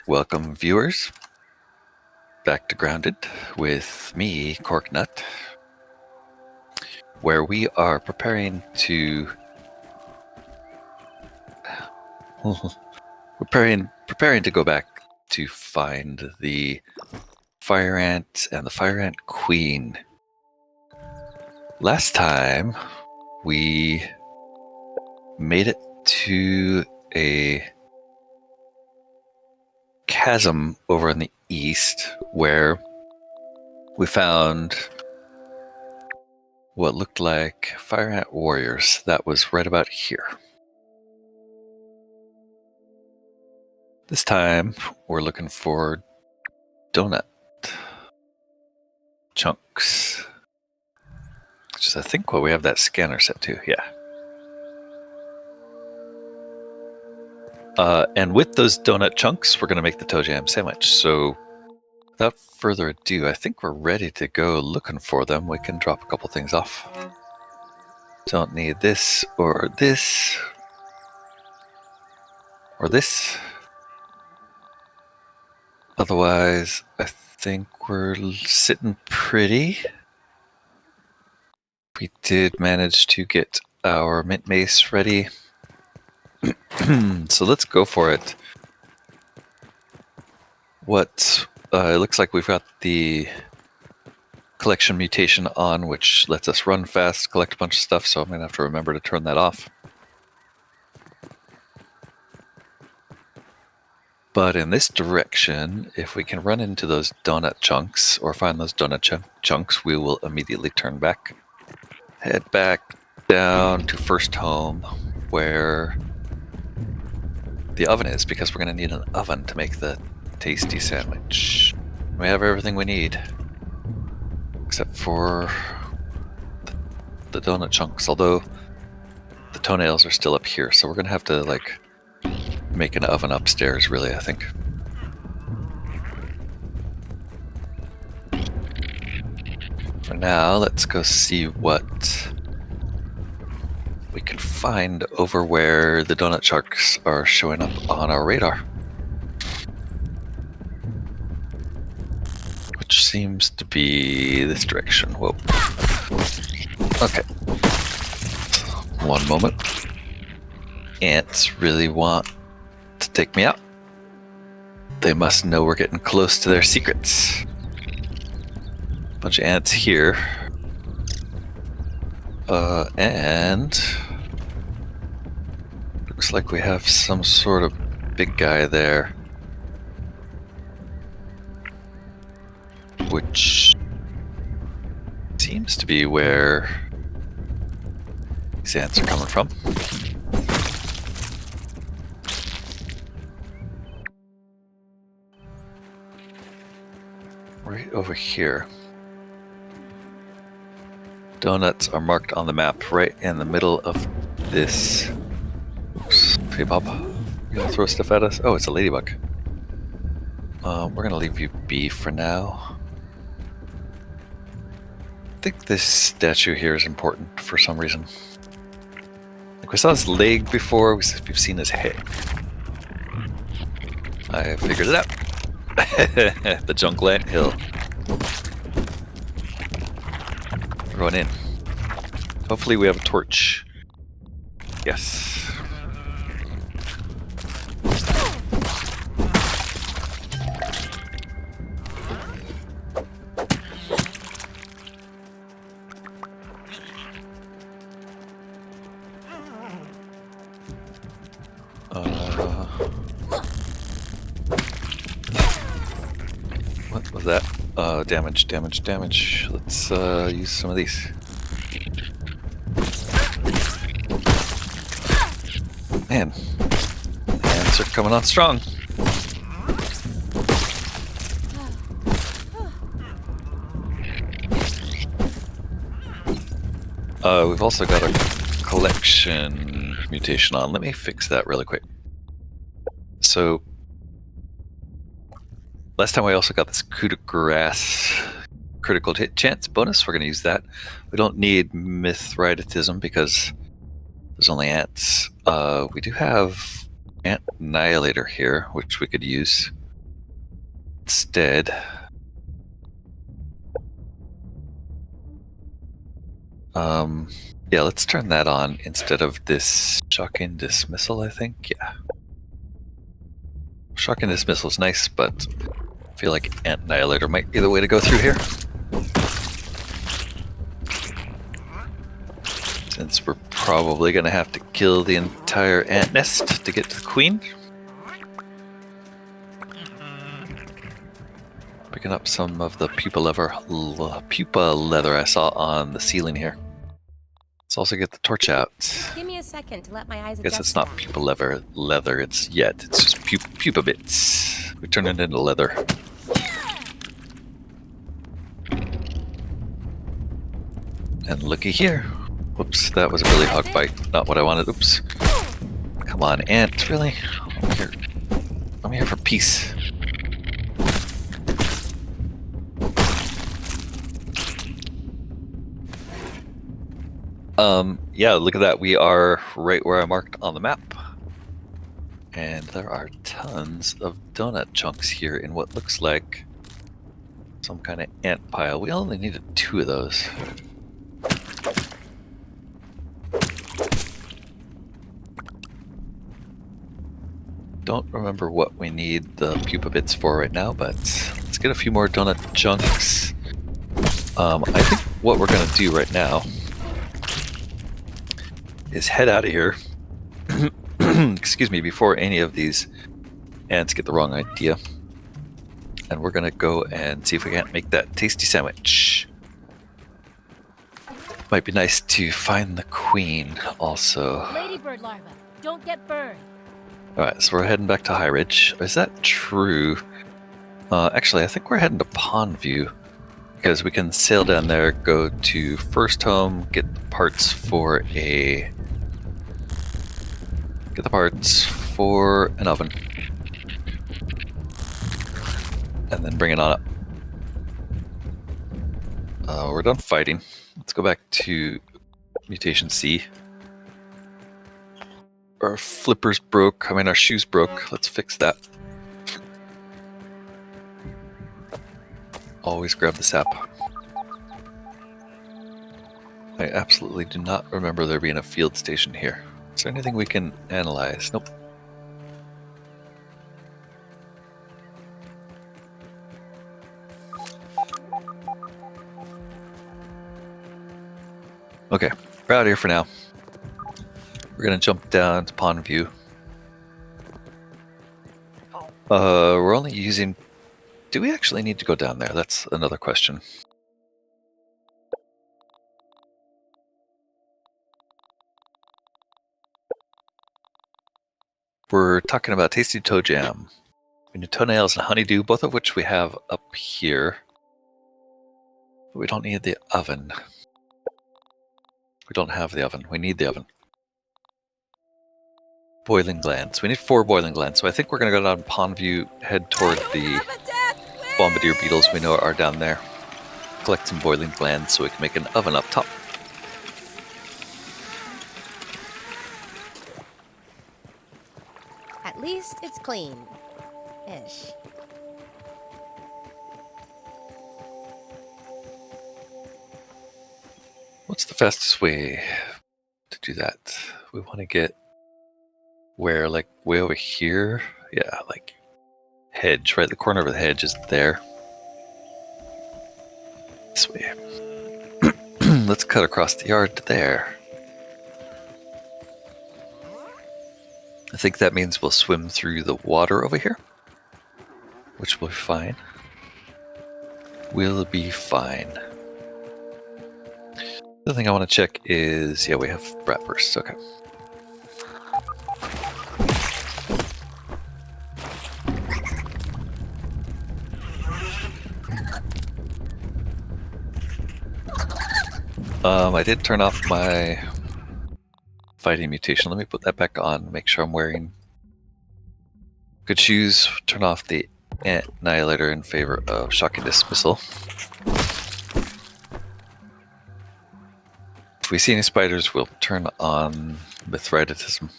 Welcome, viewers, back to Grounded with me, Corknut, where we are preparing to preparing to go back to find the fire ant and the fire ant queen. Last time, we made it to a chasm over in the east where we found what looked like fire ant warriors. That was right about here. This time, we're looking for donut chunks, which is, I think, what we have that scanner set to. Yeah. And with those donut chunks, we're going to make the toe jam sandwich. So without further ado, I think we're ready to go looking for them. We can drop a couple things off. Don't need this or this or this. Otherwise, I think we're sitting pretty. We did manage to get our mint mace ready. So let's go for it. It looks like we've got the collection mutation on, which lets us run fast, collect a bunch of stuff, so I'm going to have to remember to turn that off. But in this direction, if we can run into those donut chunks or find those donut chunks, we will immediately turn back. Head back down to first home where the oven is, because we're going to need an oven to make the tasty sandwich. We have everything we need except for the donut chunks, although the toenails are still up here, so we're going to have to make an oven upstairs, really, I think. For now, let's go see what we can find over where the donut chunks are showing up on our radar, which seems to be this direction. Whoa. Okay. One moment. Ants really want to take me out. They must know we're getting close to their secrets. Bunch of ants here. And looks like we have some sort of big guy there, which seems to be where these ants are coming from. Right over here. Donuts are marked on the map right in the middle of this. Oops. Hey, Bob. You gonna throw stuff at us? Oh, it's a ladybug. We're gonna leave you be for now. I think this statue here is important for some reason. Like, we saw his leg before, we've seen his head. I figured it out. The Junkland Hill. Run in. Hopefully we have a torch. Yes. What was that? Damage. Let's use some of these. Man, the ants are coming on strong. We've also got a collection mutation on. Let me fix that really quick. So, last time we also got this coup de grace critical hit chance bonus. We're going to use that. We don't need Mithridatism because there's only ants. We do have Ant Annihilator here, which we could use. instead. Yeah, let's turn that on instead of this shocking dismissal, I think. Yeah. Shocking dismissal is nice, but I feel like Ant Annihilator might be the way to go through here. Since we're probably going to have to kill the entire ant nest to get to the queen. Picking up some of the pupa leather I saw on the ceiling here. Let's also get the torch out. Give me a second to let my eyes adjust. I guess it's not pupa leather, it's just pupa bits. We turn it into leather. And looky here. Whoops, that was a really hog bite. Not what I wanted. Oops. Come on, ant, really? I'm here for peace. Yeah, look at that. We are right where I marked on the map. And there are tons of donut chunks here in what looks like some kind of ant pile. We only needed 2 of those. Don't remember what we need the pupa bits for right now, but let's get a few more donut chunks. I think what we're going to do right now is head out of here. Excuse me, before any of these ants get the wrong idea. And we're going to go and see if we can't make that tasty sandwich. Might be nice to find the queen also. Ladybird larva, don't get burned. Alright, so we're heading back to High Ridge. Is that true? Actually, I think we're heading to Pondview. Because we can sail down there, go to First Home, get parts for an oven. And then bring it on up. We're done fighting. Let's go back to Mutation C. Our flippers broke. Our shoes broke. Let's fix that. Always grab the sap. I absolutely do not remember there being a field station here. Is there anything we can analyze? Nope. Okay, we're out here for now. We're gonna jump down to Pondview. We're only using... Do we actually need to go down there? That's another question. We're talking about Tasty Toe Jam. We need toenails and honeydew, both of which we have up here. But we don't need the oven. We don't have the oven. We need the oven. Boiling glands. We need 4 boiling glands. So I think we're going to go down Pondview, head toward the bombardier beetles we know are down there. Collect some boiling glands so we can make an oven up top. At least it's clean-ish. What's the fastest way to do that? We want to get where, like way over here? Yeah, like hedge, right? The corner of the hedge is there. This way. Let's cut across the yard to there. I think that means we'll swim through the water over here, which will be fine. We'll be fine. The other thing I want to check is, yeah, we have bratwurst. Okay. I did turn off my fighting mutation. Let me put that back on, make sure I'm wearing good shoes. Turn off the Ant Annihilator in favor of Shocking Dismissal. If we see any spiders, we'll turn on Mithridatism.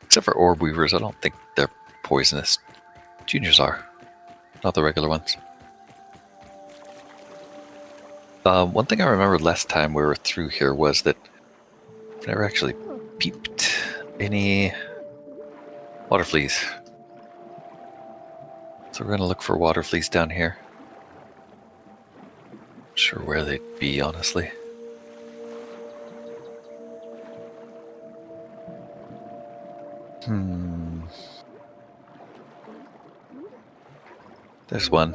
Except for orb weavers, I don't think they're poisonous. Juniors are. not the regular ones. One thing I remembered last time we were through here was that I've never actually peeped any water fleas. So we're going to look for water fleas down here. Not sure where they'd be, honestly. There's one.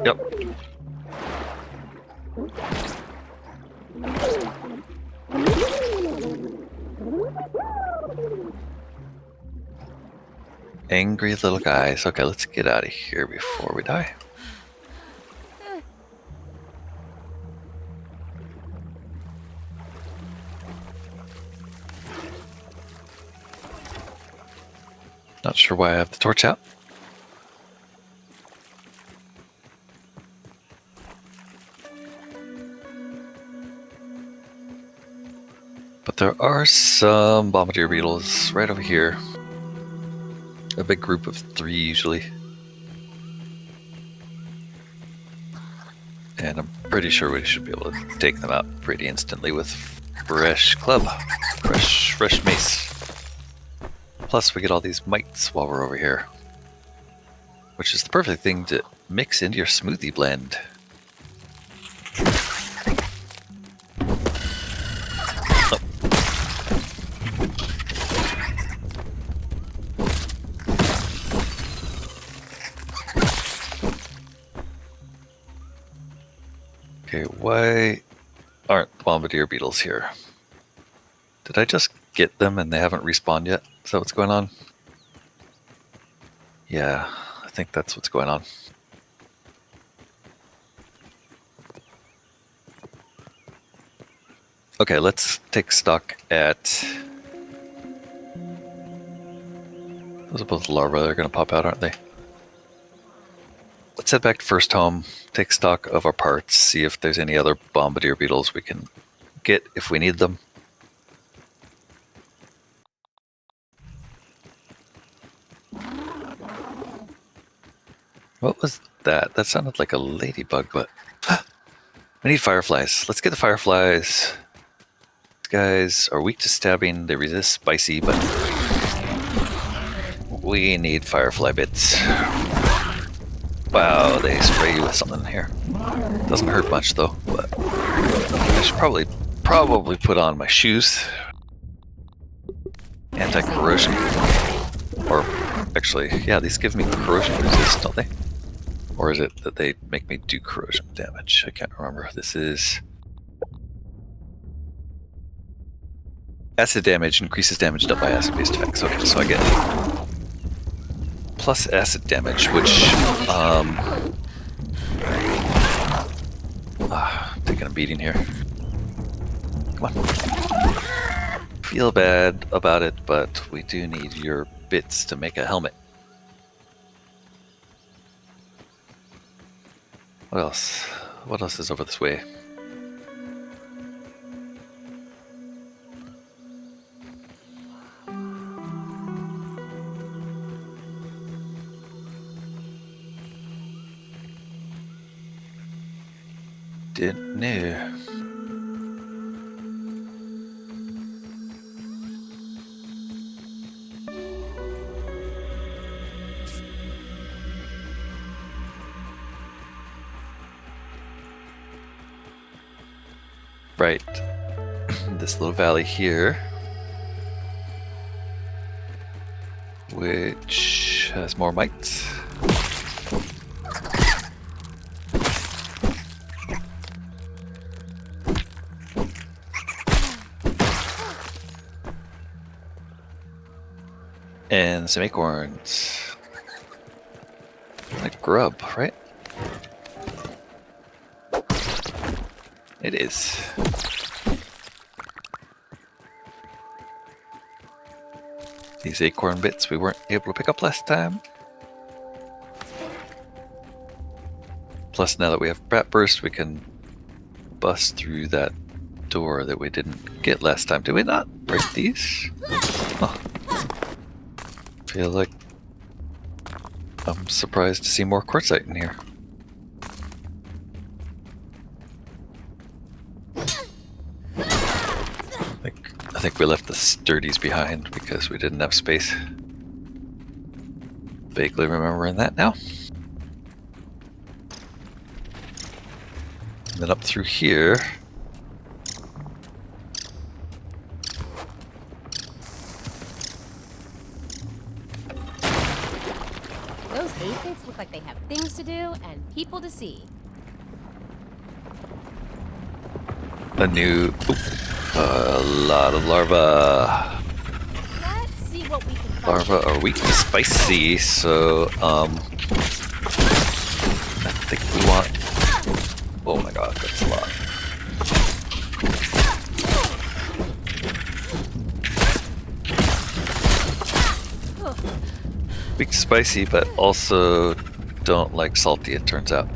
Yep. Angry little guys. Okay, let's get out of here before we die. Not sure why I have the torch out. But there are some bombardier beetles right over here. A big group of 3 usually. And I'm pretty sure we should be able to take them out pretty instantly with fresh club. Fresh mace. Plus we get all these mites while we're over here. Which is the perfect thing to mix into your smoothie blend. Okay, why aren't bombardier beetles here? Did I just get them and they haven't respawned yet? Is that what's going on? Yeah, I think that's what's going on. Okay, let's take stock at... Those are both larvae that are going to pop out, aren't they? Let's head back to first home, take stock of our parts, see if there's any other bombardier beetles we can get if we need them. What was that? That sounded like a ladybug, but... We need fireflies. Let's get the fireflies. These guys are weak to stabbing, they resist spicy, but... we need firefly bits. Wow, they spray you with something here. Doesn't hurt much though, but I should probably put on my shoes. Anti-corrosion. Or actually, yeah, these give me corrosion resist, don't they? Or is it that they make me do corrosion damage? I can't remember. This is... acid damage increases damage dealt by acid-based effects. Okay, so I get plus acid damage, which taking a beating here. Come on. Feel bad about it, but we do need your bits to make a helmet. What else? What else is over this way? Didn't know. Right. This little valley here, which has more mites. And some acorns. Like grub, right? It is. These acorn bits we weren't able to pick up last time. Plus, now that we have Brat Burst, we can bust through that door that we didn't get last time. Did we not break these? Huh. Feel like I'm surprised to see more quartzite in here. I think we left the sturdies behind because we didn't have space. Vaguely remembering that now. And then up through here. Those aphids look like they have things to do and people to see. A lot of larvae. Let's see what we can find. Larvae are weak to spicy, so I think we want. Oh my god, that's a lot. Weak to spicy, but also don't like salty, it turns out.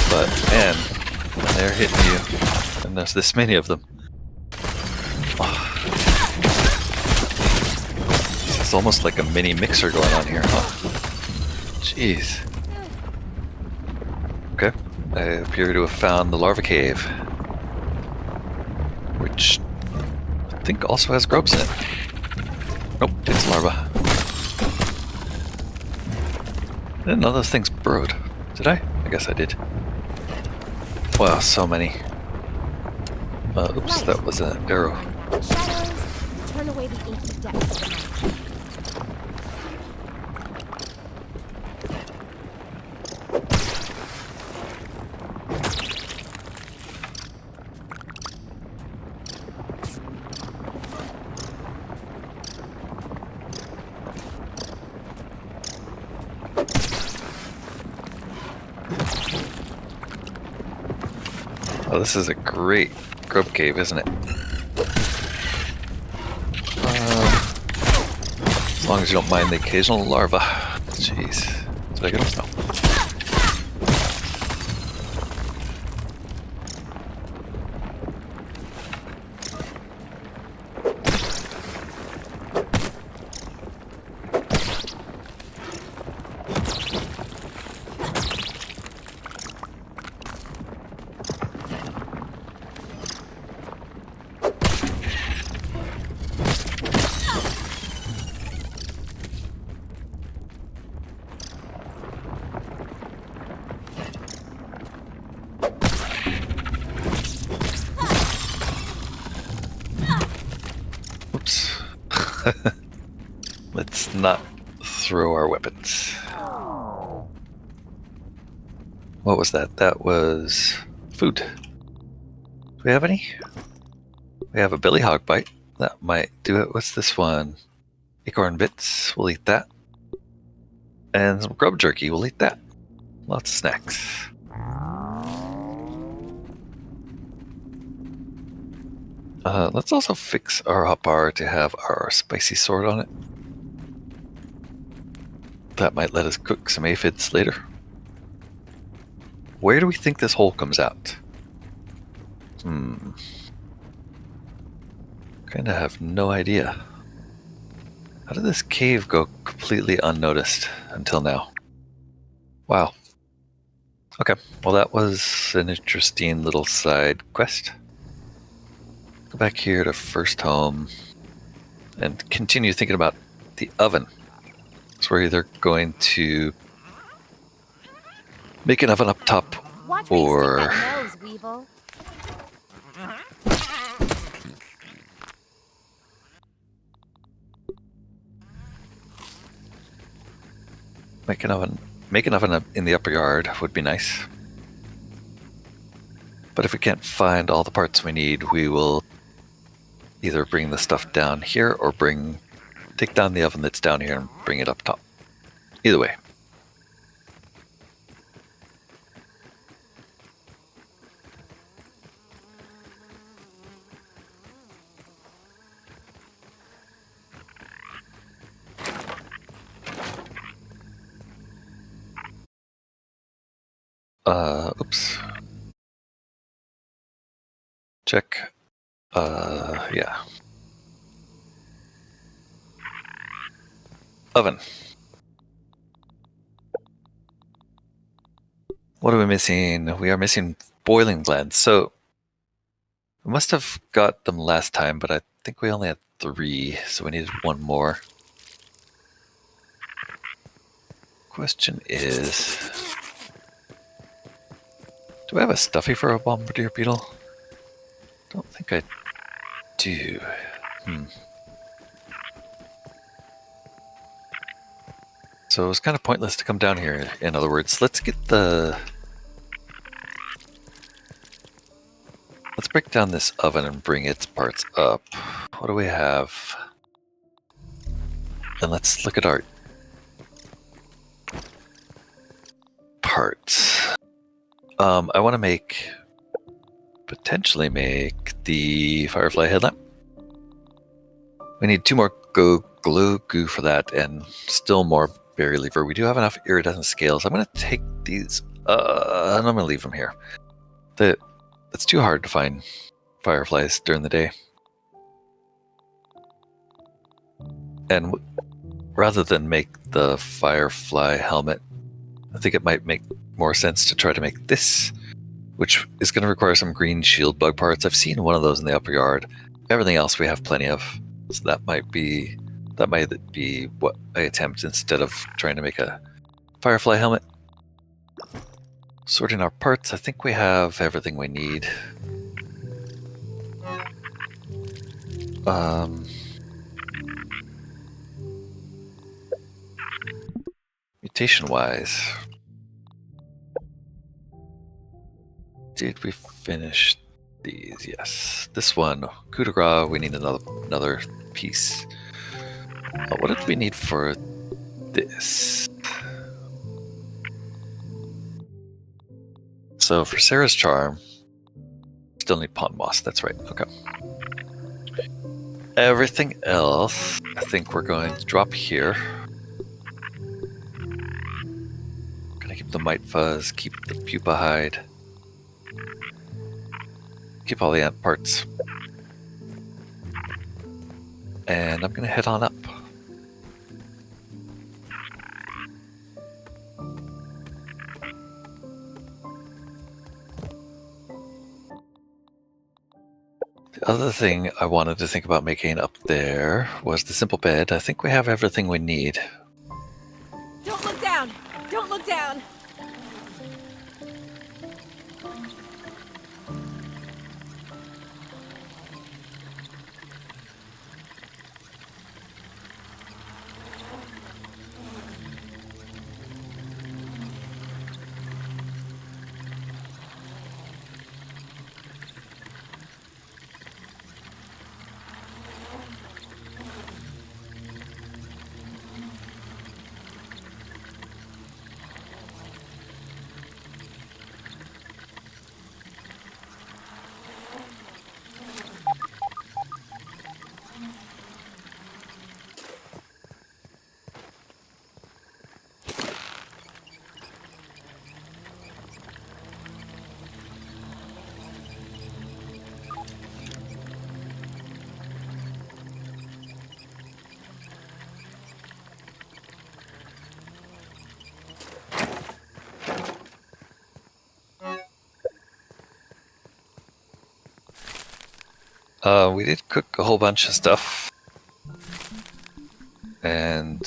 But man, when they're hitting you, and there's this many of them. Oh. It's almost like a mini mixer going on here, huh? Jeez. Okay, I appear to have found the larva cave, which I think also has grubs in it. Nope, it's larva. I didn't know those things burrowed. Did I? I guess I did. Wow, so many. Oops, that was an arrow. Shadows, turn away the inky depths of the night. Oh, this is a great grub cave, isn't it? As long as you don't mind the occasional larva. Jeez. Did I get them? No. Let's not throw our weapons. What was that? That was food. Do we have any? We have a billy hog bite. That might do it. What's this one? Acorn bits. We'll eat that. And some grub jerky. We'll eat that. Lots of snacks. Let's also fix our hotbar to have our spicy sword on it. That might let us cook some aphids later. Where do we think this hole comes out? Kinda have no idea. How did this cave go completely unnoticed until now? Wow. Okay, well that was an interesting little side quest. Go back here to first home and continue thinking about the oven. So we're either going to make an oven up top or nose, Weevil. make an oven in the upper yard would be nice. But if we can't find all the parts we need, we will either bring the stuff down here or take down the oven that's down here and bring it up top. Either way. Oops. Check. Yeah. Oven. What are we missing? We are missing boiling glands. So we must have got them last time, but I think we only had 3, so we needed 1 more. Question is, do I have a stuffy for a bombardier beetle? Don't think I do. So it was kind of pointless to come down here, in other words. Let's break down this oven and bring its parts up. What do we have? And let's look at our parts. I want to potentially make the firefly headlamp. We need 2 more glue goo for that, and still more berry lever. We do have enough iridescent scales. I'm going to take these, and I'm going to leave them here. It's too hard to find fireflies during the day. And rather than make the firefly helmet, I think it might make more sense to try to make this, which is going to require some green shield bug parts. I've seen one of those in the upper yard. Everything else we have plenty of, so that might be what I attempt instead of trying to make a firefly helmet. Sorting our parts, I think we have everything we need. Mutation-wise, did we finish these? Yes. This one, coup de grace, we need another piece. What did we need for this? So for Sarah's charm, still need pond moss. That's right. Okay. Everything else, I think we're going to drop here. Gonna keep the mite fuzz, keep the pupa hide, keep all the ant parts. And I'm gonna head on up. The other thing I wanted to think about making up there was the simple bed. I think we have everything we need. Don't look down! Don't look down! We did cook a whole bunch of stuff. And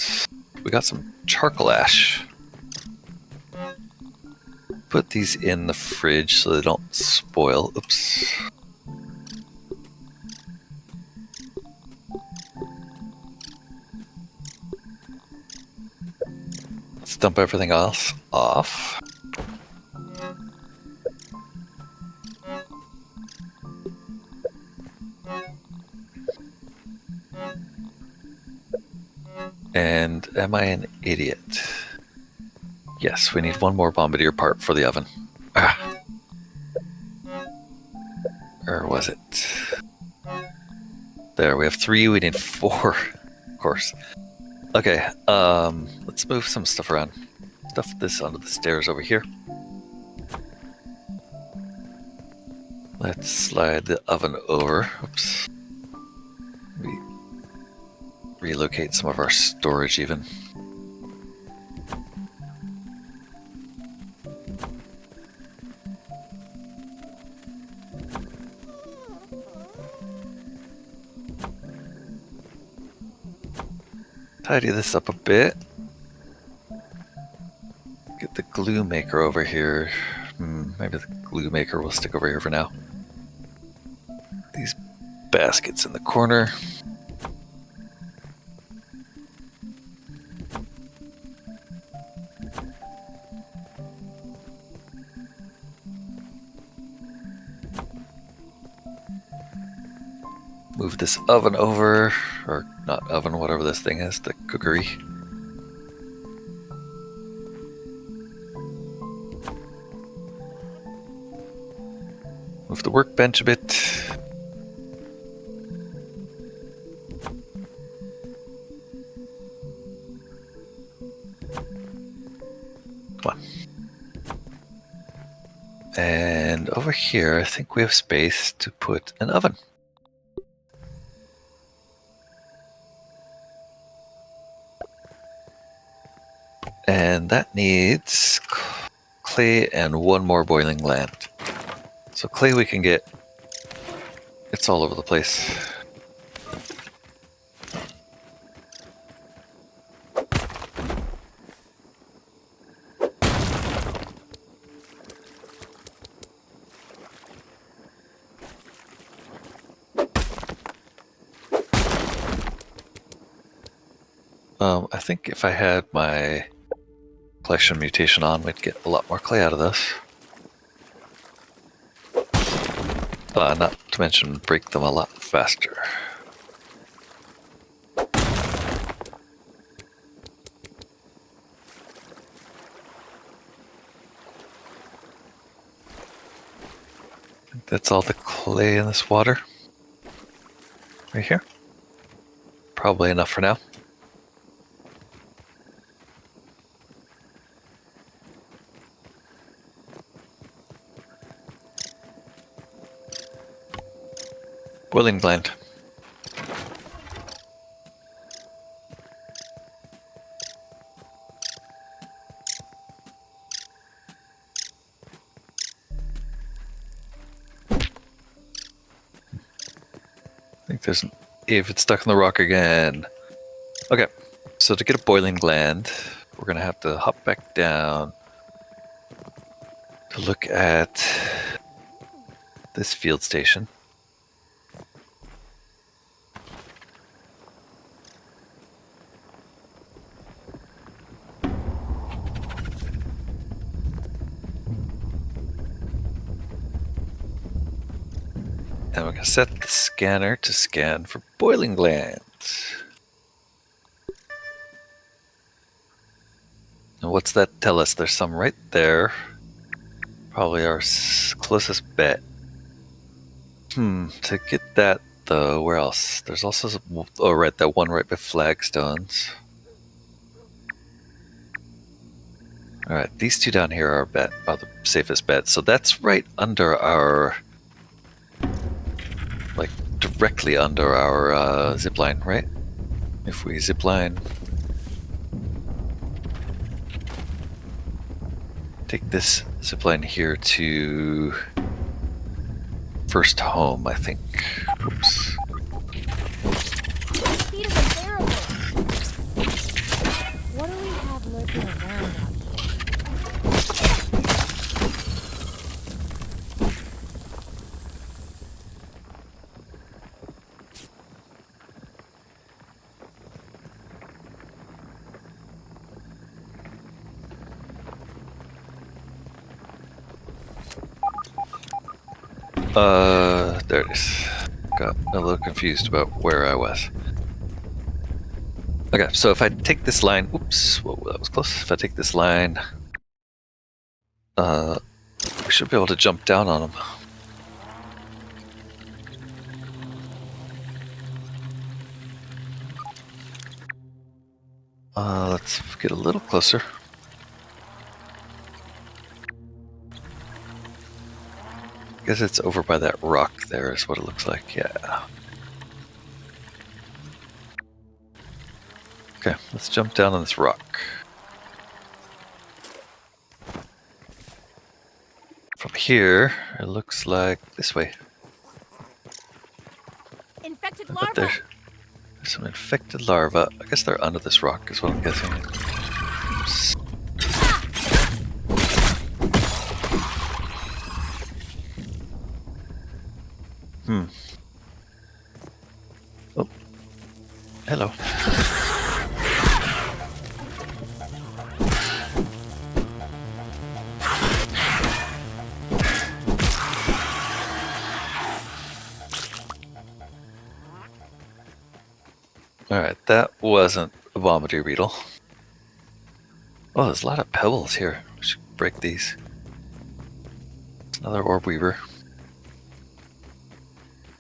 we got some charcoal ash. Put these in the fridge so they don't spoil. Oops. Let's dump everything else off. And am I an idiot? Yes, we need 1 more bombardier part for the oven. Ah. Where was it? There, we have 3, we need 4, of course. Okay, let's move some stuff around. Stuff this onto the stairs over here. Let's slide the oven over. Oops. relocate some of our storage even. Tidy this up a bit. Get the glue maker over here. Maybe the glue maker will stick over here for now. These baskets in the corner. Move this oven over, or not oven, whatever this thing is, the cookery. Move the workbench a bit. Come on. And over here, I think we have space to put an oven. And that needs clay and one more boiling land. So clay we can get. It's all over the place. I think if I had my collection mutation on, we'd get a lot more clay out of this. Not to mention break them a lot faster. I think that's all the clay in this water. Right here. Probably enough for now. Boiling gland. I think there's an aphid stuck in the rock again. Okay, so to get a boiling gland, we're gonna have to hop back down to look at this field station. And we're going to set the scanner to scan for boiling glands. And what's that tell us? There's some right there. Probably our closest bet. To get that though, where else? There's also some, oh right, that one right by flagstones. Alright, these two down here are the safest bet. So that's right under our, like directly under our zip line, right? If we zip line, take this zip line here to first home, I think. Oops. This speed is unbearable. What do we have lurking around out here? There it is. Got a little confused about where I was. Okay, so if I take this line, oops, whoa, that was close. If I take this line, we should be able to jump down on them. Let's get a little closer. I guess it's over by that rock there is what it looks like, yeah. Okay, let's jump down on this rock. From here, it looks like this way. Infected I bet larva. there's some infected larvae. I guess they're under this rock, is what I'm guessing. Oh, hello. Alright, that wasn't a bombardier beetle. Oh, there's a lot of pebbles here. We should break these. It's another orb weaver.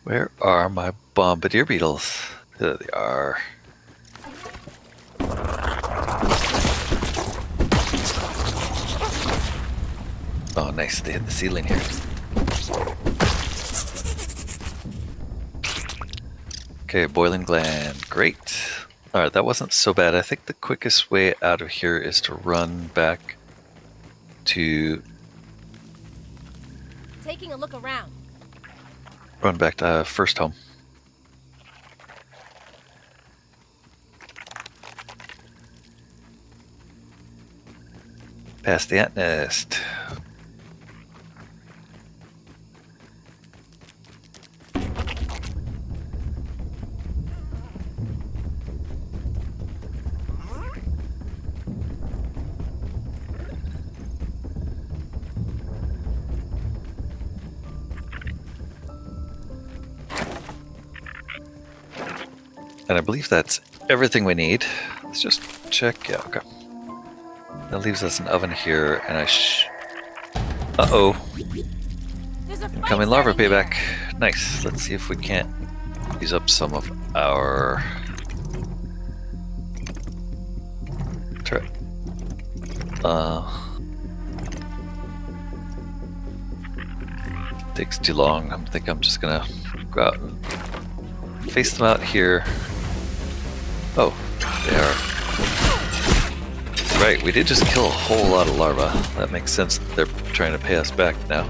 Where are my bombardier beetles? There they are. Oh, nice. They hit the ceiling here. Okay, boiling gland. Great. Alright, that wasn't so bad. I think the quickest way out of here is to run back to... Taking a look around. Run back to first home. Past the ant nest. And I believe that's everything we need. Let's just check. Yeah, okay. That leaves us an oven here, and uh-oh. There's a fight Incoming larva starting payback. here. Nice. Let's see if we can't use up some of our... turret. Takes too long. I think I'm just gonna go out and face them out here. Oh, they are. Right, we did just kill a whole lot of larvae. That makes sense that they're trying to pay us back now.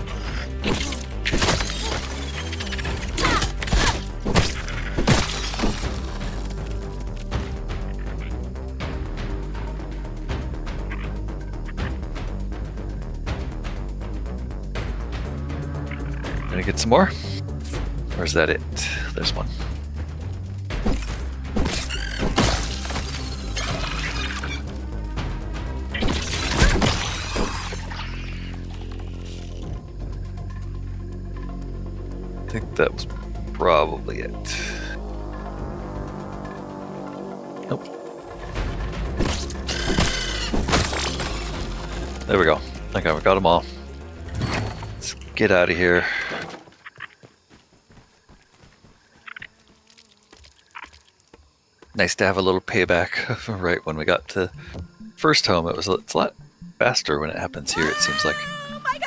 Gonna get some more? Or is that it? There's one. I think that was probably it. Nope. There we go. Okay, we got them all. Let's get out of here. Nice to have a little payback right when we got to first home. It's a lot faster when it happens here, it seems like. Oh my god!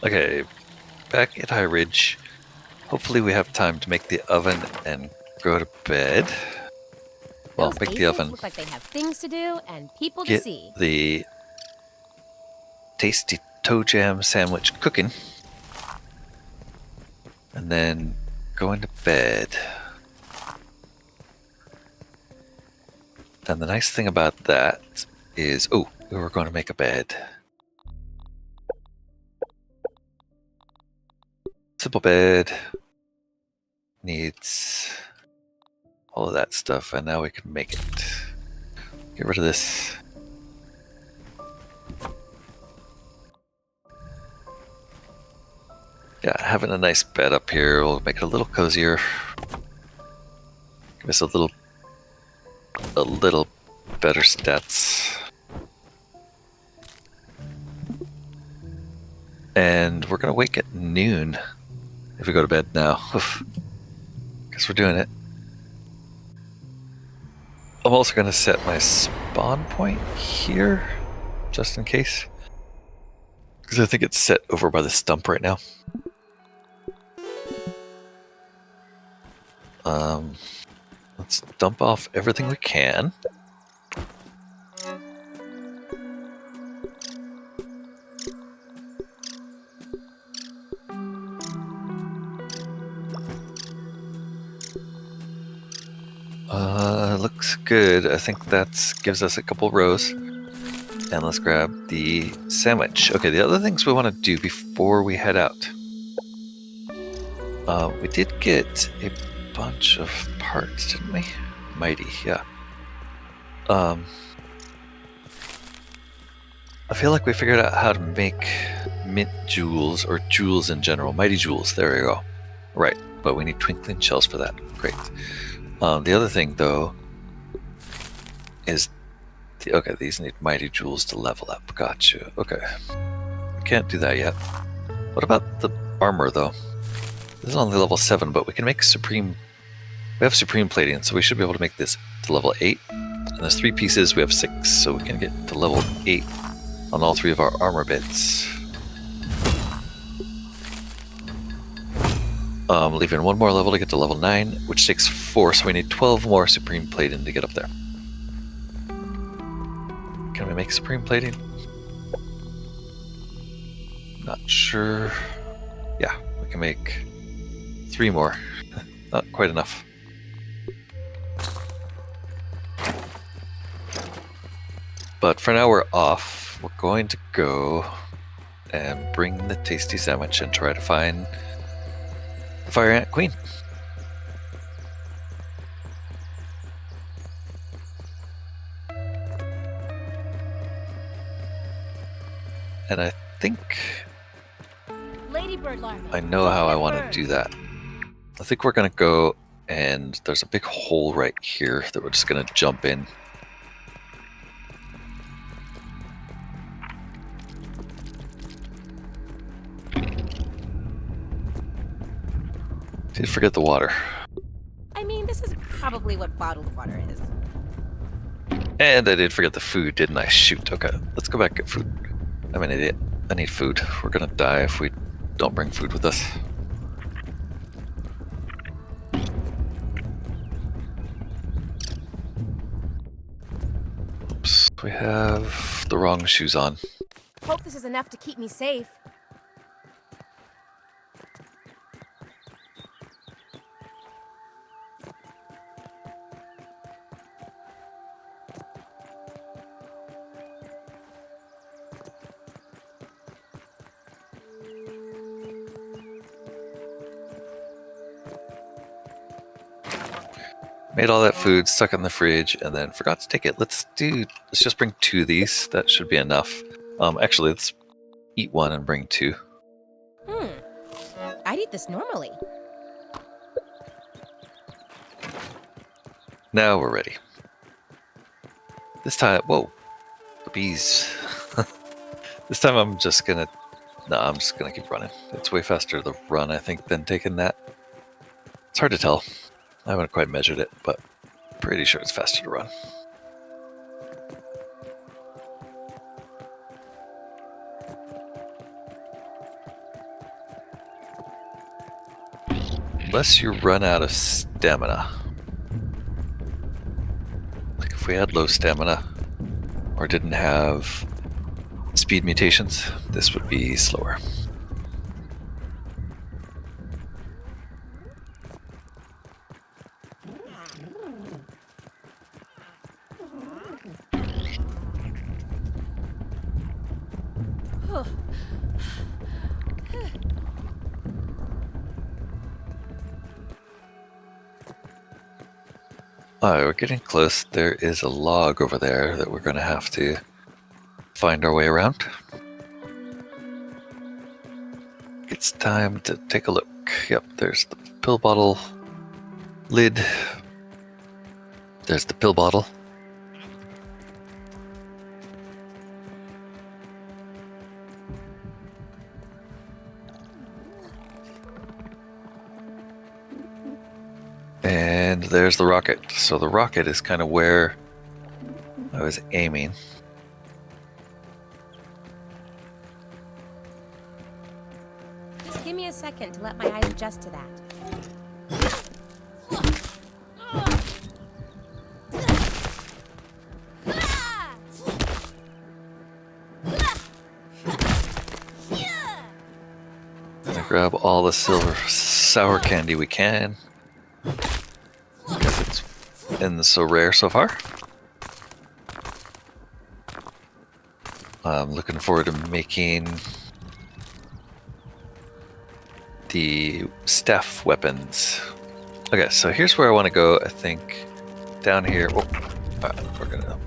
Okay, back at High Ridge. Hopefully we have time to make the oven and go to bed. Well, Those make the aphids oven, look like they have things to do and people to get see. the tasty toe jam sandwich cooking, and then go into bed. And the nice thing about that is, oh, we were going to make a bed. simple bed. Needs all of that stuff, and now we can make it. Get rid of this. Yeah, having a nice bed up here will make it a little cozier. Give us a little better stats. And we're gonna wake at noon if we go to bed now. Guess we're doing it. I'm also gonna set my spawn point here, just in case. Because I think it's set over by the stump right now. Let's dump off everything we can. Looks good. I think that gives us a couple rows. And let's grab the sandwich. Okay, the other things we want to do before we head out. We did get a bunch of parts, didn't we? Mighty, yeah. I feel like we figured out how to make mint jewels, or jewels in general. Mighty jewels, there we go. Right, but we need twinkling shells for that. Great. The other thing, though, is... okay, these need mighty jewels to level up. Gotcha. Okay. We can't do that yet. What about the armor, though? This is only level 7, but we can make supreme... we have supreme plating, so we should be able to make this to level 8. And there's 3 pieces, we have 6, so we can get to level 8 on all 3 of our armor bits. Leaving 1 more level to get to level 9, which takes 4, so we need 12 more supreme plating to get up there. Can we make supreme plating? Not sure. Yeah, we can make 3 more. Not quite enough. But for now we're off. We're going to go and bring the tasty sandwich and try to find the Fire Ant Queen. And I think Ladybird larvae. I know how I want to do that. I think we're going to go, and there's a big hole right here that we're just going to jump in. Did forget the water. I mean, this is probably what bottled water is. And I did forget the food, didn't I? Shoot. Okay, let's go back and get food. I'm an idiot. I need food. We're gonna die if we don't bring food with us. Oops, we have the wrong shoes on. Hope this is enough to keep me safe. Made all that food, stuck in the fridge, and then forgot to take it. Let's just bring 2 of these. That should be enough. Actually, let's eat 1 and bring 2. I'd eat this normally. Now we're ready. This time, whoa, the bees. This time I'm just gonna keep running. It's way faster to run, I think, than taking that. It's hard to tell. I haven't quite measured it, but pretty sure it's faster to run. Unless you run out of stamina. Like if we had low stamina or didn't have speed mutations, this would be slower. Oh, we're getting close. There is a log over there that we're going to have to find our way around. It's time to take a look. Yep, there's the pill bottle lid. There's the pill bottle. And there's the rocket. So the rocket is kind of where I was aiming. Just give me a second to let my eyes adjust to that. Gonna grab all the silver sour candy we can, because it's been so rare so far. I'm looking forward to making the staff weapons. Okay, so here's where I want to go, I think. Down here. Oh, we're gonna...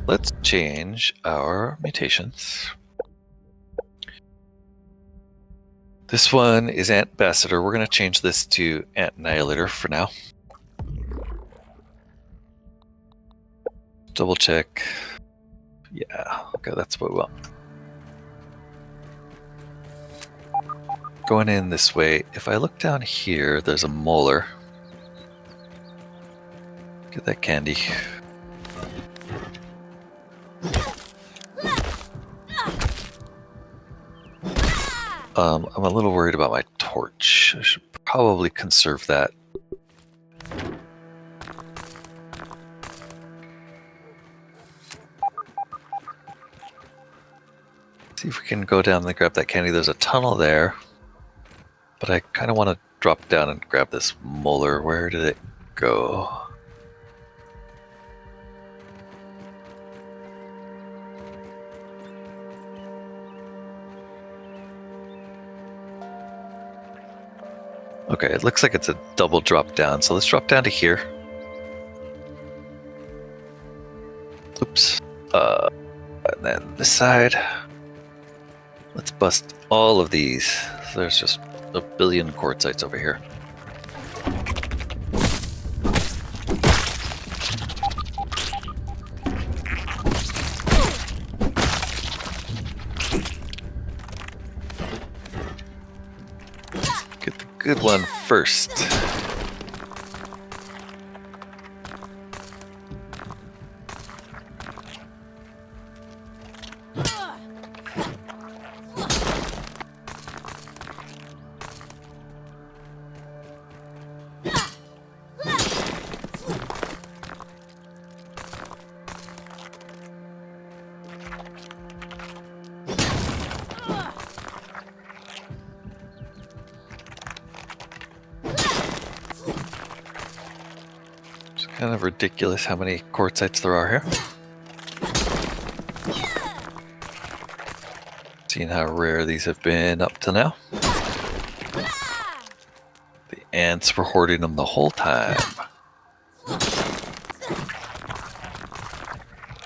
Let's change our mutations. This one is Antbassador. We're going to change this to Ant Annihilator for now. Double check. Yeah, okay, that's what we want. Going in this way, if I look down here, there's a molar. Get that candy. I'm a little worried about my torch. I should probably conserve that. See if we can go down and grab that candy. There's a tunnel there. But I kind of want to drop down and grab this molar. Where did it go? Okay, it looks like it's a double drop down, so let's drop down to here. Oops. And then this side. Let's bust all of these. So there's just a billion quartzites over here. Get the good one first. Kind of ridiculous how many quartzites there are here. Seeing how rare these have been up to now. The ants were hoarding them the whole time.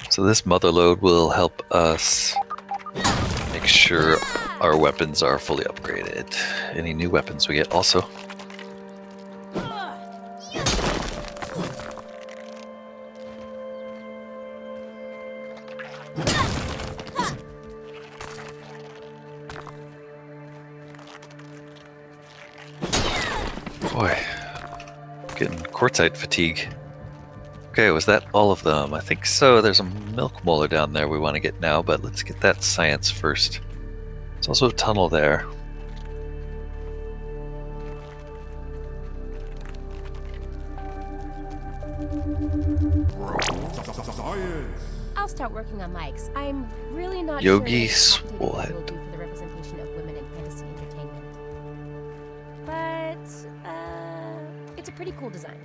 So this mother lode will help us make sure our weapons are fully upgraded. Any new weapons we get also. Boy, getting quartzite fatigue. Okay, was that all of them? I think so. There's a milk molar down there we want to get now, but let's get that science first. There's also a tunnel there. I'll start working on mics. I'm really not Yogi sure what Swolhead. will do for the representation of women in fantasy entertainment. But it's a pretty cool design.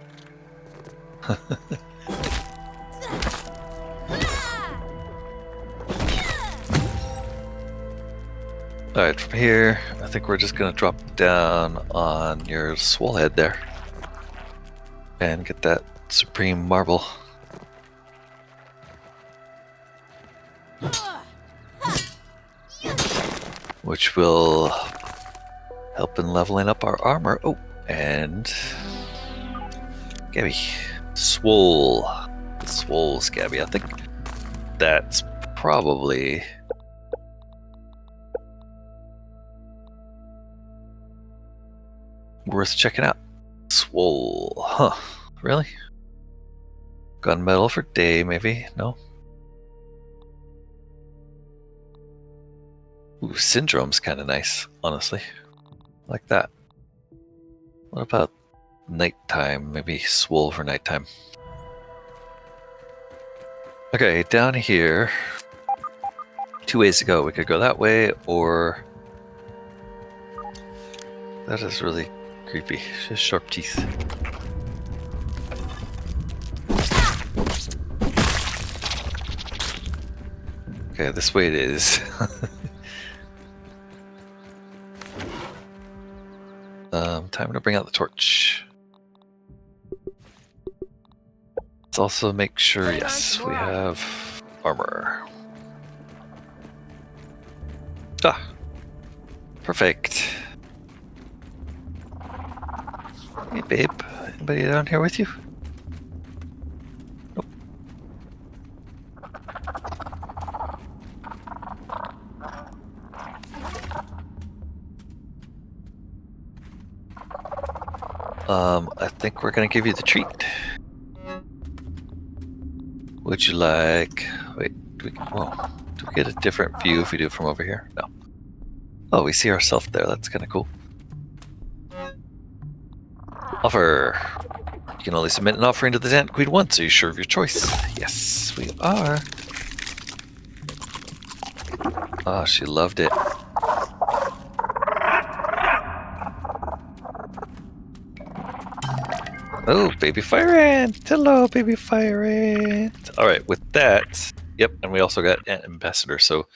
Alright, from here, I think we're just gonna drop down on your swole head there. And get that supreme marble. Which will help in leveling up our armor. Oh, and Gabby. Swole. The swole Scabby. I think that's probably worth checking out. Swole. Huh. Really? Gunmetal for day, maybe? No? Ooh, Syndrome's kind of nice, honestly. Like that. What about nighttime? Maybe swole for nighttime. Okay, down here. 2 ways to go. We could go that way, or... That is really creepy. She has sharp teeth. Okay, this way it is. Time to bring out the torch. Let's also make sure, yes, we have armor. Ah, perfect. Hey, babe. Anybody down here with you? Nope. I think we're gonna give you the treat. Would you like... Wait, do we get a different view if we do it from over here? No. Oh, we see ourselves there. That's kind of cool. Offer. You can only submit an offering to the Ant Queen once. Are you sure of your choice? Yes, we are. Oh, she loved it. Oh, baby fire ant! Hello, baby fire ant! Alright, with that... Yep, and we also got Ant Ambassador, so...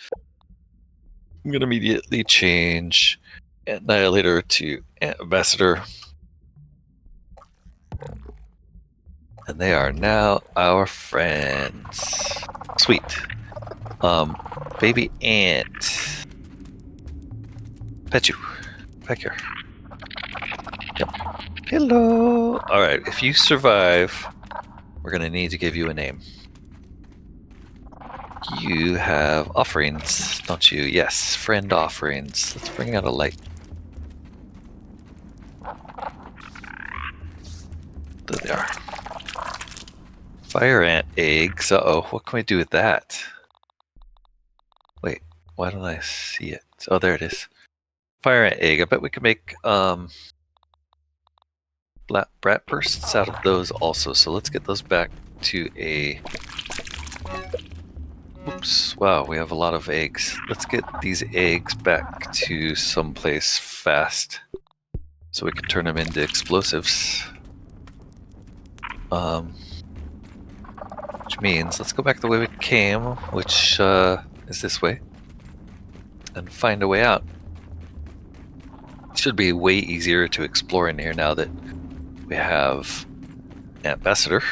I'm gonna immediately change Annihilator to Ant Ambassador. And they are now our friends. Sweet. Baby ant. Pet you. Back here. Yep. Hello. Alright, if you survive, we're gonna need to give you a name. You have offerings, don't you? Yes, friend offerings. Let's bring out a light. There they are. Fire ant eggs. Uh-oh, what can we do with that? Wait, why don't I see it? Oh, there it is. Fire ant egg. I bet we could make brat bursts out of those also. So let's get those back to a... Oops, wow, we have a lot of eggs. Let's get these eggs back to someplace fast so we can turn them into explosives. Which means let's go back the way we came, which is this way, and find a way out. It should be way easier to explore in here now that we have Ambassador.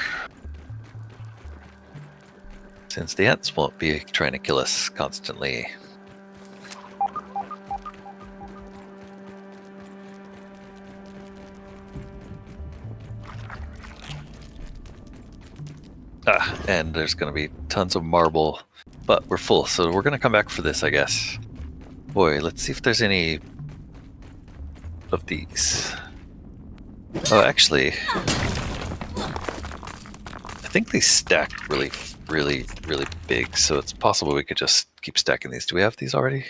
Since the ants won't be trying to kill us constantly. Ah, and there's going to be tons of marble, but we're full, so we're going to come back for this, I guess. Boy, let's see if there's any of these. Oh, actually, I think they stacked really big, so it's possible we could just keep stacking these. Do we have these already?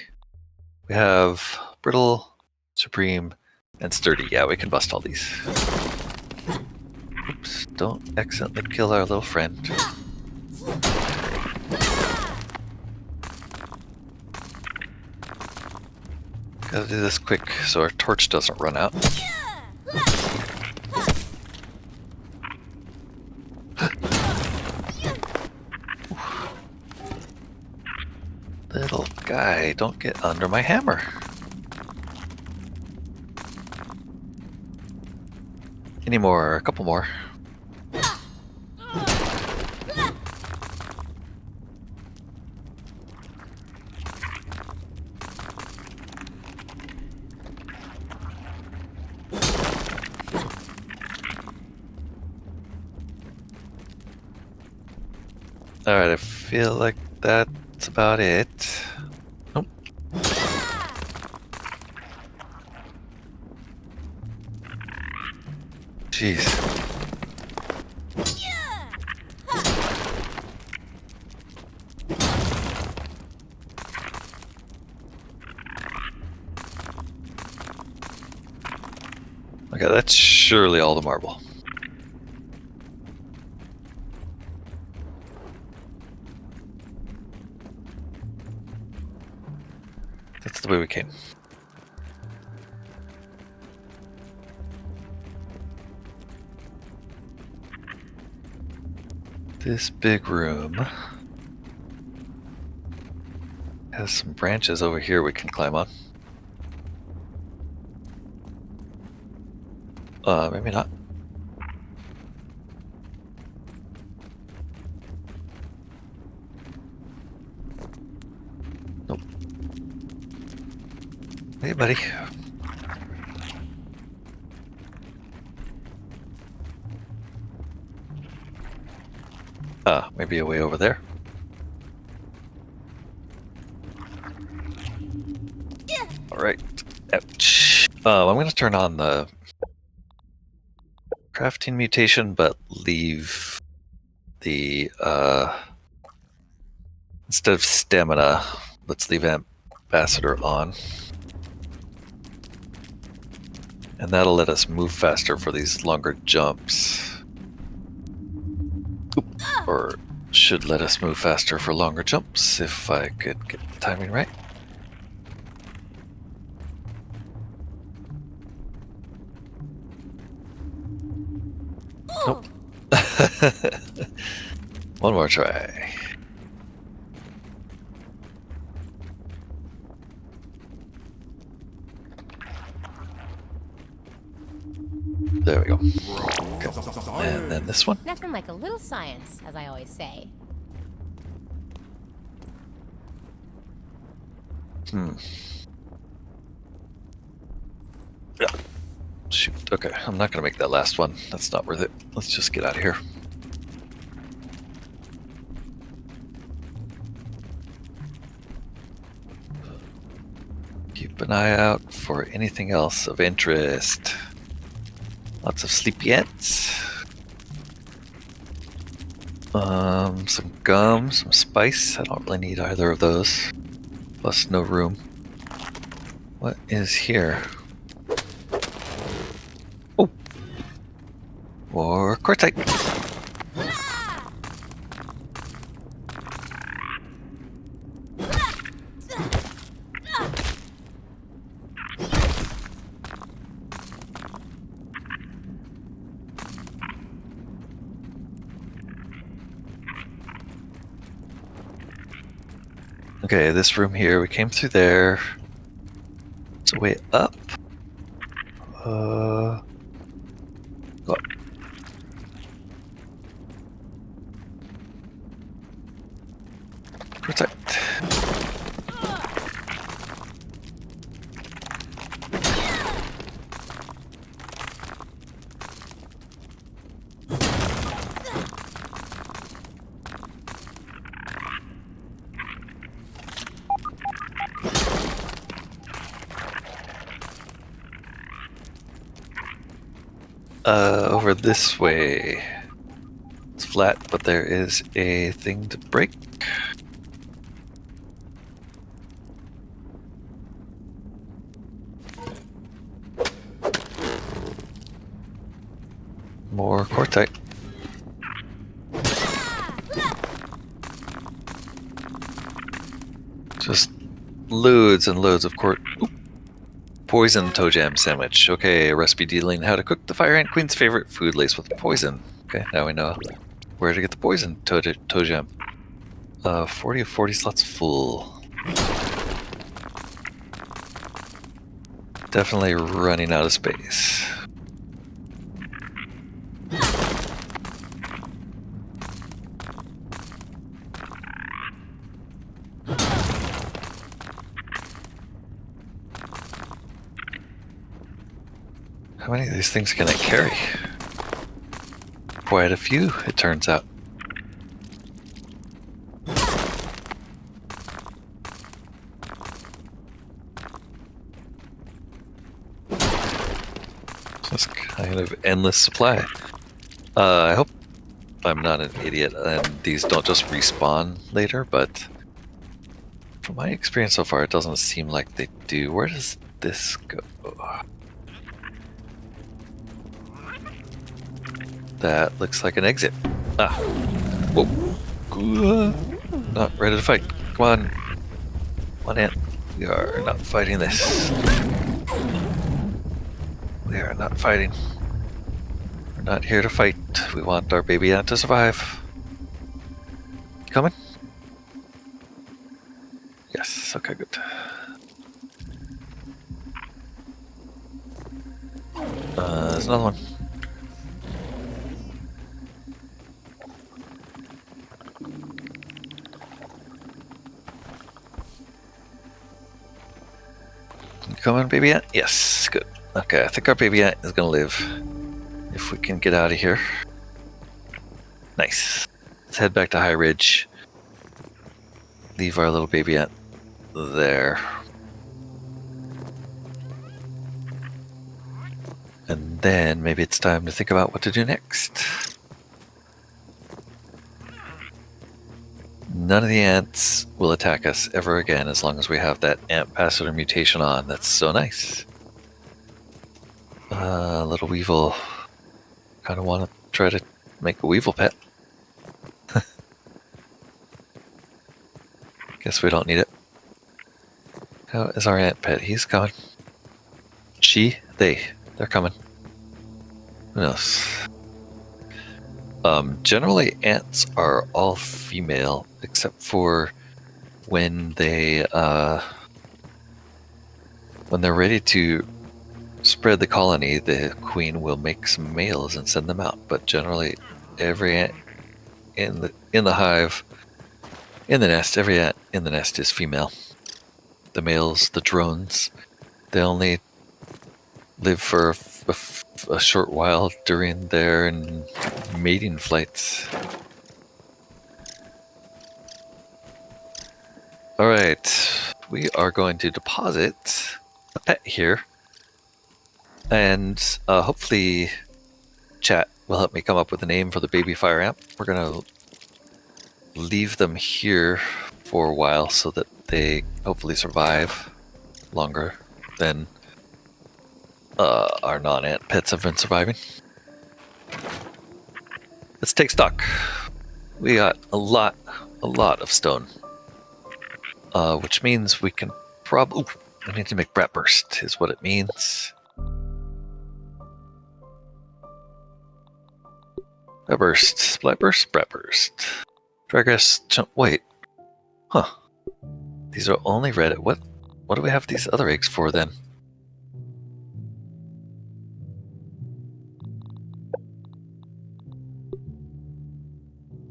We have brittle, supreme, and sturdy. Yeah, we can bust all these. Oops, don't accidentally kill our little friend. Gotta do this quick so our torch doesn't run out. Little guy, don't get under my hammer. Any more? A couple more. Alright, I feel like that's about it. Nope. Jeez. Okay, that's surely all the marble. That's the way we came. This big room has some branches over here we can climb on. Maybe not. Nope. Hey, buddy. Maybe a way over there. Alright. Ouch. I'm going to turn on the crafting mutation, but leave the, instead of stamina, let's leave ambassador on. And that'll let us move faster for these longer jumps. Oop. Or should let us move faster for longer jumps, if I could get the timing right. Nope. One more try. There we go. Okay. And then this one. Nothing like a little science, as I always say. Yeah. Shoot. Okay, I'm not gonna make that last one. That's not worth it. Let's just get out of here. Keep an eye out for anything else of interest. Lots of sleepy ants. Some gum, some spice. I don't really need either of those. Plus no room. What is here? Oh! More quartzite. Okay, this room here, we came through there. It's a way up. Go up. Protect. Over this way. It's flat, but there is a thing to break. More quartzite. Just loads and loads of quartz. Poison toe jam sandwich. Okay, a recipe detailing how to cook the Fire Ant Queen's favorite food laced with poison. Okay, now we know where to get the poison toe jam. 40 of 40 slots full. Definitely running out of space. How many of these things can I carry? Quite a few, it turns out. Just kind of endless supply. I hope I'm not an idiot and these don't just respawn later, but from my experience so far, it doesn't seem like they do. Where does this go? That looks like an exit. Ah. Whoa. Not ready to fight. Come on. Come on, Ant. We are not fighting this. We are not fighting. We're not here to fight. We want our baby ant to survive. Coming? Yes, okay, good. There's another one. You coming, baby ant? Yes, good. Okay, I think our baby ant is gonna live. If we can get out of here. Nice. Let's head back to High Ridge. Leave our little baby ant there. And then maybe it's time to think about what to do next. None of the ants will attack us ever again as long as we have that ant passenger mutation on. That's so nice. Little weevil. Kind of want to try to make a weevil pet. Guess we don't need it. How is our ant pet? He's coming. She, they're coming. Who knows? Generally, ants are all female, except for when they're ready to spread the colony. The queen will make some males and send them out. But generally, every ant in the hive, in the nest, every ant in the nest is female. The males, the drones, they only live for a short while during their mating flights. Alright, we are going to deposit a pet here, and hopefully chat will help me come up with a name for the baby fire ant. We're going to leave them here for a while so that they hopefully survive longer than our non-ant pets have been surviving. Let's take stock. We got a lot of stone, which means we can probably. I need to make brat burst, is what it means. Brat burst, brat burst, brat burst. Progress. Wait, huh? These are only red. What do we have these other eggs for then?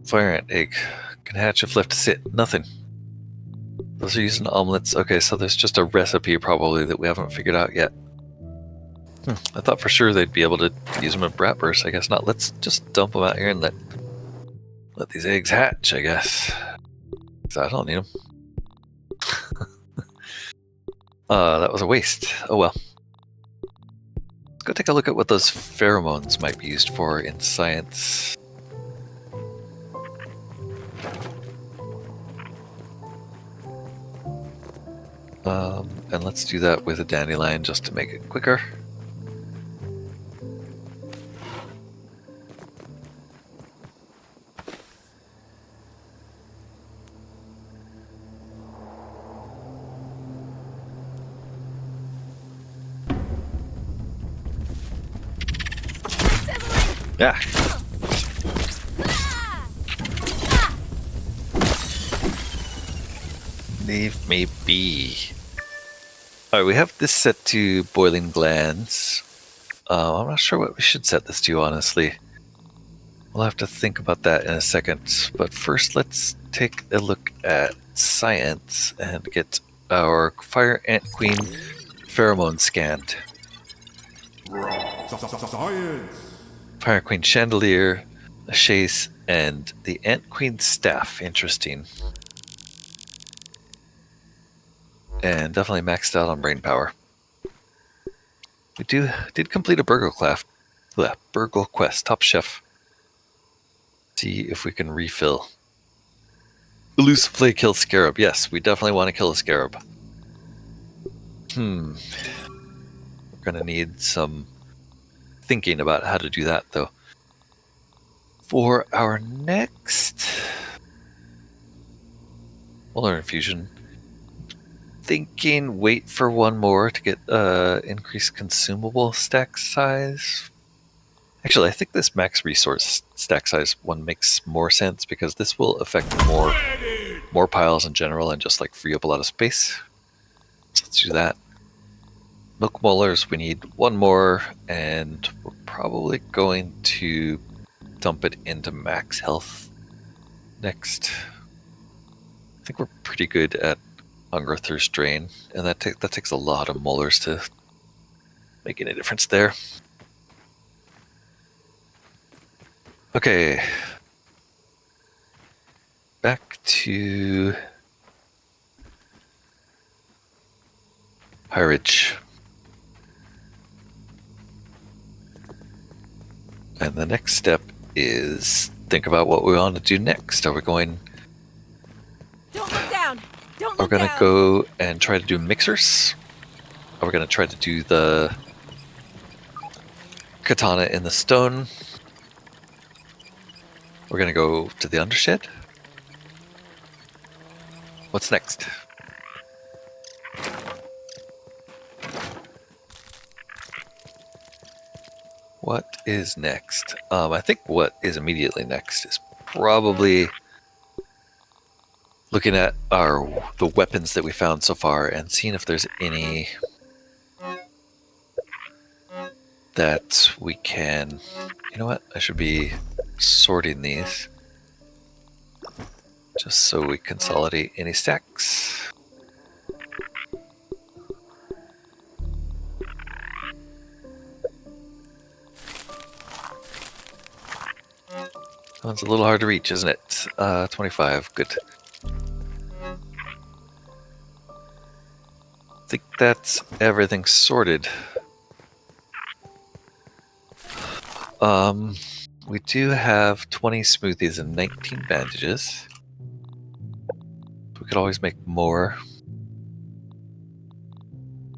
Fire ant egg. Can hatch if left to sit. Nothing. Those are used in omelets. Okay, so there's just a recipe probably that we haven't figured out yet. I thought for sure they'd be able to use them in brat burst. I guess not. Let's just dump them out here and let these eggs hatch, I guess. So I don't need them. That was a waste. Oh well. Let's go take a look at what those pheromones might be used for in science. And let's do that with a dandelion just to make it quicker. Yeah. Leave me be. Alright, we have this set to boiling glands. I'm not sure what we should set this to, honestly. We'll have to think about that in a second. But first, let's take a look at science and get our fire ant queen pheromone scanned. Science! Fire Queen Chandelier, a Chase, and the Ant Queen Staff. Interesting. And definitely maxed out on brain power. We did complete a Burgle quest, Top Chef. See if we can refill. Elusive play kill Scarab. Yes, we definitely want to kill a Scarab. We're gonna need some thinking about how to do that though. For our next Molar Infusion, thinking wait for one more to get increased consumable stack size. Actually, I think this max resource stack size one makes more sense because this will affect more piles in general and just like free up a lot of space. So let's do that. Milk molars, we need one more, and we're probably going to dump it into max health next. I think we're pretty good at hunger, thirst, drain, and that takes a lot of molars to make any difference there. Okay, back to High Ridge. And the next step is think about what we want to do next. Are we going? Don't look down. Don't We're look gonna down. go and try to do mixers. Are we gonna try to do the katana in the stone? We're gonna go to the undershed. What's next? What is next? I think what is immediately next is probably looking at the weapons that we found so far and seeing if there's any that we can. You know what? I should be sorting these just so we consolidate any stacks. That one's a little hard to reach, isn't it? 25, good. I think that's everything sorted. We do have 20 smoothies and 19 bandages. We could always make more.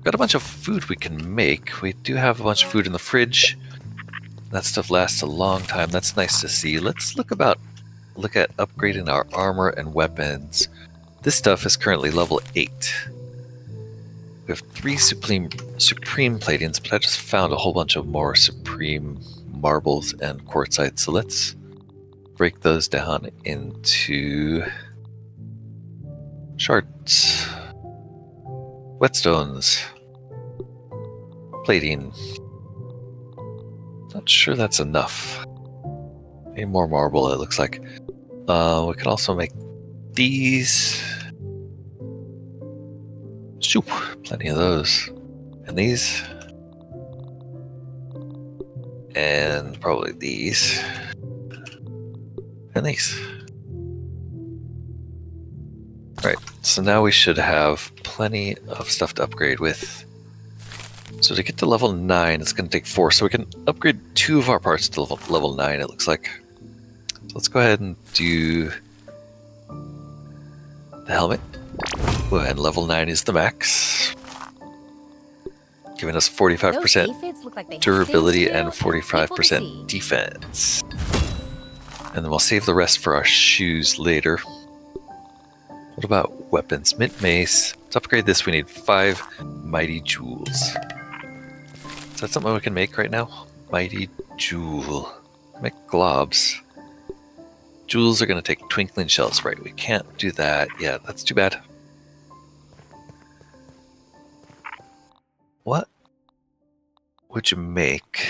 Got a bunch of food we can make. We do have a bunch of food in the fridge. That stuff lasts a long time. That's nice to see. Let's look at upgrading our armor and weapons. This stuff is currently level 8. We have 3 supreme platings, but I just found a whole bunch of more supreme marbles and quartzite. So let's break those down into shards, whetstones, plating. Not sure that's enough. Maybe more marble, it looks like. We can also make these. Shoop, plenty of those. And these. And probably these. And these. Alright, so now we should have plenty of stuff to upgrade with. So to get to level 9, it's going to take 4. So we can upgrade 2 of our parts to level 9, it looks like. So let's go ahead and do the helmet. And level 9 is the max. Giving us 45% durability and 45% defense. And then we'll save the rest for our shoes later. What about weapons? Mint mace. To upgrade this, we need 5 mighty jewels. Is that something we can make right now? Mighty jewel. Make globs. Jewels are going to take twinkling shells, right? We can't do that. Yeah, that's too bad. What would you make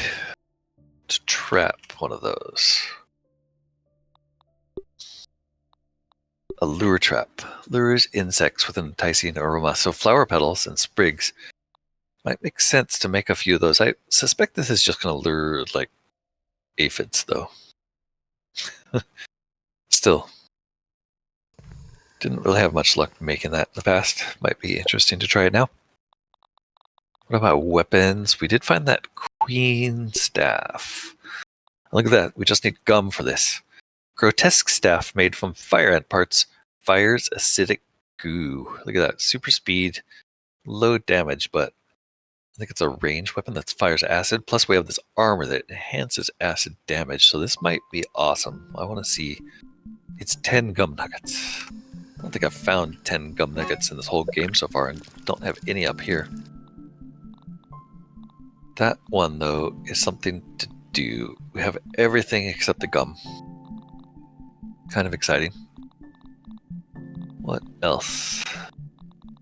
to trap one of those? A lure trap. Lures insects with an enticing aroma. So flower petals and sprigs Might make sense to make a few of those. I suspect this is just going to lure, like, aphids, though. Still, didn't really have much luck making that in the past. Might be interesting to try it now. What about weapons? We did find that queen staff. Look at that. We just need gum for this. Grotesque staff made from fire ant parts. Fires acidic goo. Look at that. Super speed. Low damage, but I think it's a ranged weapon that fires acid. Plus we have this armor that enhances acid damage. So this might be awesome. I want to see. It's 10 gum nuggets. I don't think I've found 10 gum nuggets in this whole game so far, and don't have any up here. That one, though, is something to do. We have everything except the gum. Kind of exciting. What else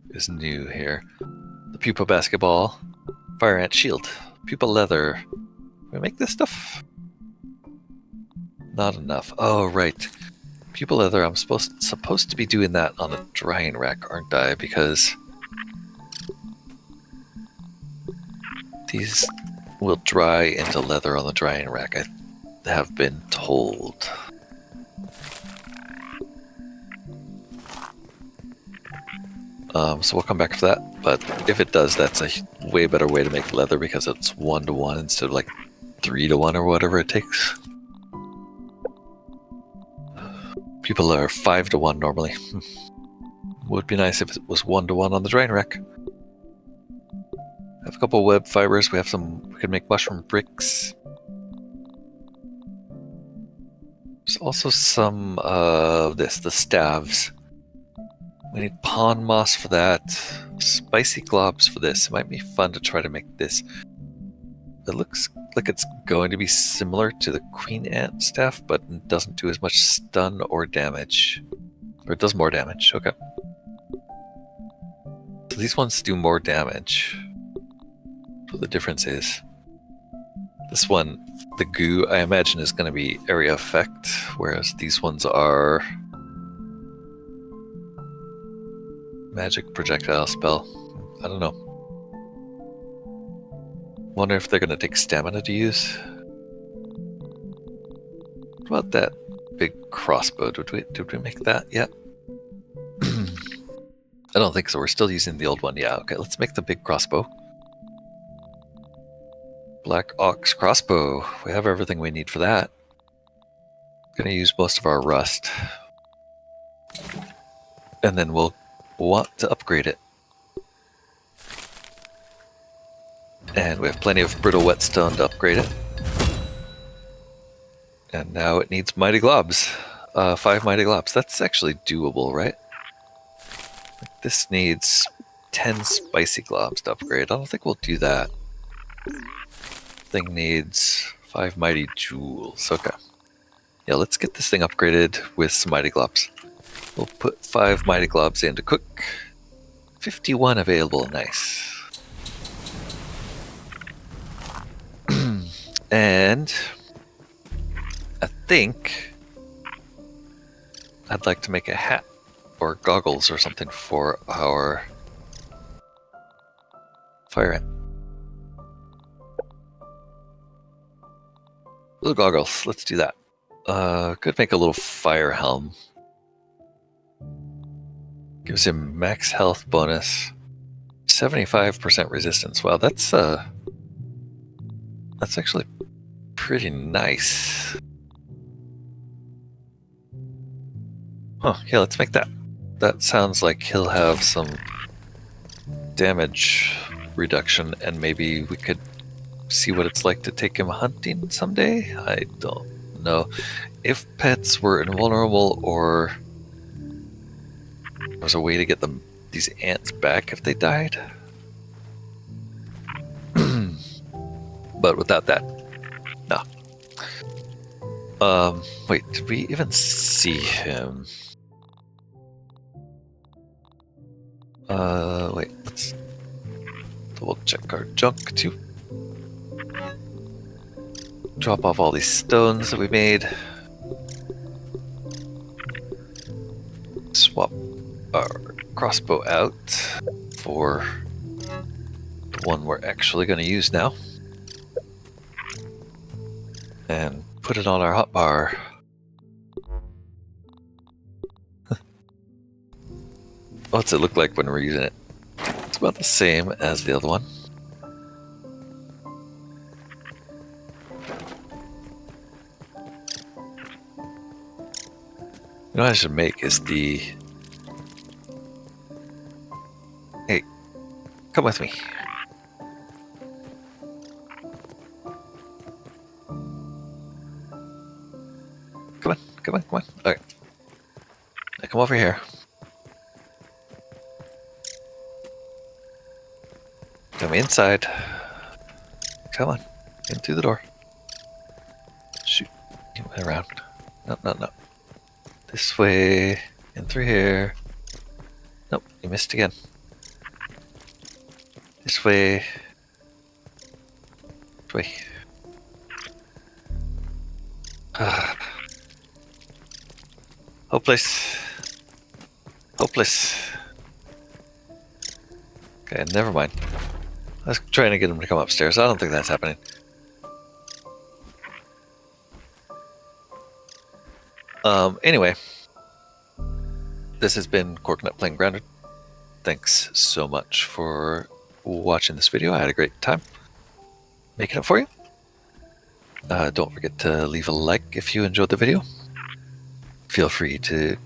is new here? The pupa basketball, fire ant shield, pupa leather. Can we make this stuff? Not enough. Oh, right. Pupa leather, I'm supposed to be doing that on a drying rack, aren't I? Because these will dry into leather on the drying rack, I have been told. So we'll come back for that, but if it does, that's a way better way to make leather because it's 1-to-1 instead of like 3-to-1 or whatever it takes. People are 5-to-1 normally. Would be nice if it was 1-to-1 on the drying rack. I have a couple web fibers. We have some. We can make mushroom bricks. There's also some of this, the staves. We need pond moss for that. Spicy globs for this. It might be fun to try to make this. It looks like it's going to be similar to the queen ant staff, but it doesn't do as much stun or damage. Or it does more damage. Okay. So these ones do more damage. What the difference is. This one, the goo, I imagine is going to be area effect, whereas these ones are magic projectile spell. I don't know. Wonder if they're going to take stamina to use. What about that big crossbow? Did we make that yet? I don't think so. We're still using the old one. Yeah, okay. Let's make the big crossbow. Black Ox crossbow. We have everything we need for that. Gonna use most of our rust. And then we'll want to upgrade it. And we have plenty of brittle whetstone to upgrade it. And now it needs mighty globs. 5 mighty globs. That's actually doable, right? This needs 10 spicy globs to upgrade. I don't think we'll do that. Thing needs 5 mighty jewels. Okay. Yeah, let's get this thing upgraded with some mighty globs. We'll put 5 mighty globs in to cook. 51 available. Nice. And I think I'd like to make a hat or goggles or something for our fire ant. Little goggles. Let's do that. Could make a little fire helm. Gives him max health bonus. 75% resistance. Wow, that's actually pretty nice. Huh, yeah, let's make that. That sounds like he'll have some damage reduction, and maybe we could see what it's like to take him hunting someday? I don't know. If pets were invulnerable, or there was a way to get these ants back if they died. But without that, no. Wait, did we even see him? Wait, let's double check our junk too. Drop off all these stones that we made. Swap our crossbow out for the one we're actually going to use now. And put it on our hotbar. What's it look like when we're using it? It's about the same as the other one. You know what I should make is the... Hey, come with me. Come on, come on, come on. Okay. Now come over here. Come inside. Come on, in through the door. Shoot, get way around. No, no, no. This way, in through here. Nope, you missed again. This way. This way. Hopeless. Hopeless. Okay, never mind. I was trying to get him to come upstairs. I don't think that's happening. Anyway. This has been Corknut playing Grounded. Thanks so much for watching this video. I had a great time making it for you. Don't forget to leave a like if you enjoyed the video. Feel free to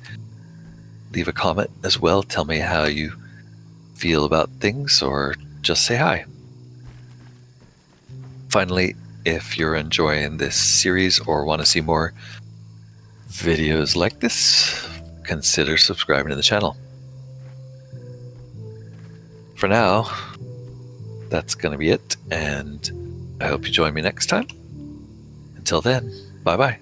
leave a comment as well. Tell me how you feel about things, or just say hi. Finally, if you're enjoying this series or want to see more videos like this, consider subscribing to the channel. For now, that's going to be it, and I hope you join me next time. Until then, bye-bye.